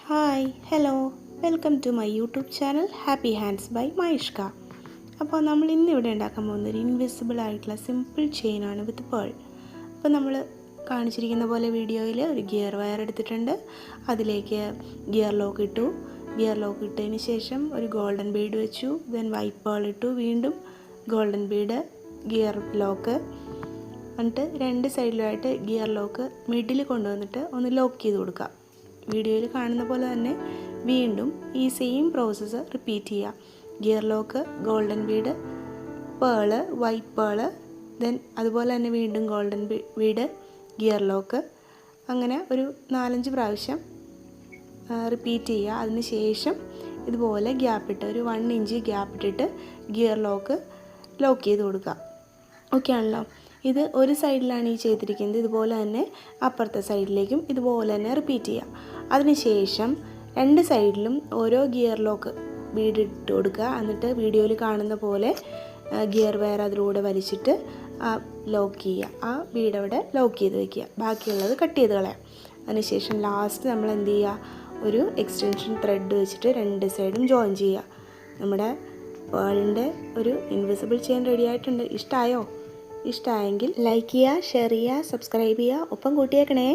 Hi hello welcome to my YouTube channel happy hands by മൈഷ്ക. അപ്പോൾ നമ്മൾ ഇന്നിവിടെ ഉണ്ടാക്കാൻ പോകുന്നൊരു ഇൻവിസിബിൾ ആയിട്ടുള്ള സിമ്പിൾ ചെയിനാണ് വിത്ത് പേൾ. അപ്പോൾ നമ്മൾ കാണിച്ചിരിക്കുന്ന പോലെ വീഡിയോയിൽ ഒരു ഗിയർ വയർ എടുത്തിട്ടുണ്ട്. അതിലേക്ക് ഗിയർ ലോക്ക് ഇട്ടു. ഗിയർ ലോക്ക് ഇട്ടതിന് ശേഷം ഒരു ഗോൾഡൻ ബീഡ് വെച്ചു. ദെൻ വൈറ്റ് പേൾ ഇട്ടു. വീണ്ടും ഗോൾഡൻ ബീഡ്, ഗിയർ ലോക്ക്. എന്നിട്ട് രണ്ട് സൈഡിലുമായിട്ട് ഗിയർ ലോക്ക് മിഡിൽ കൊണ്ടുവന്നിട്ട് ഒന്ന് ലോക്ക് ചെയ്ത് കൊടുക്കുക. വീഡിയോയിൽ കാണുന്ന പോലെ തന്നെ വീണ്ടും ഈ സെയിം പ്രോസസ്സ് റിപ്പീറ്റ് ചെയ്യുക. Gear lock, golden Bede, pearl, white pearl, then അതുപോലെ തന്നെ വീണ്ടും ഗോൾഡൻ ബീഡ്, ഗിയർ ലോക്ക്. അങ്ങനെ ഒരു 4-5 പ്രാവശ്യം റിപ്പീറ്റ് ചെയ്യുക. അതിന് ശേഷം ഇതുപോലെ ഗ്യാപ്പിട്ട് ഒരു 1 ഇഞ്ച് ഗ്യാപ്പിട്ടിട്ട് ഗിയർ ലോക്ക് ചെയ്ത് കൊടുക്കുക. ഓക്കെ ആണല്ലോ. ഇത് ഒരു സൈഡിലാണ് ഈ ചെയ്തിരിക്കുന്നത്. ഇതുപോലെ തന്നെ അപ്പുറത്തെ സൈഡിലേക്കും ഇതുപോലെ തന്നെ റിപ്പീറ്റ് ചെയ്യുക. അതിനുശേഷം രണ്ട് സൈഡിലും ഓരോ ഗിയർ ലോക്ക് ബീഡ് ഇട്ട് കൊടുക്കുക. എന്നിട്ട് വീഡിയോയിൽ കാണുന്ന പോലെ ഗിയർ വയർ അതിലൂടെ വലിച്ചിട്ട് ലോക്ക് ചെയ്യുക. ആ ബീഡ് അവിടെ ലോക്ക് ചെയ്ത് വയ്ക്കുക. ബാക്കിയുള്ളത് കട്ട് ചെയ്ത് കളയാം. അതിനുശേഷം ലാസ്റ്റ് നമ്മൾ എന്ത് ചെയ്യുക, ഒരു എക്സ്റ്റൻഷൻ ത്രെഡ് വെച്ചിട്ട് രണ്ട് സൈഡും ജോയിൻ ചെയ്യുക. നമ്മുടെ പേളിൻ്റെ ഒരു ഇൻവിസിബിൾ ചെയിൻ റെഡി ആയിട്ടുണ്ട്. ഇഷ്ടമായോ? ഇഷ്ടമായെങ്കിൽ ലൈക്ക് ചെയ്യുക, ഷെയർ ചെയ്യുക, സബ്സ്ക്രൈബ് ചെയ്യുക, ഒപ്പം കൂട്ടിയേക്കണേ.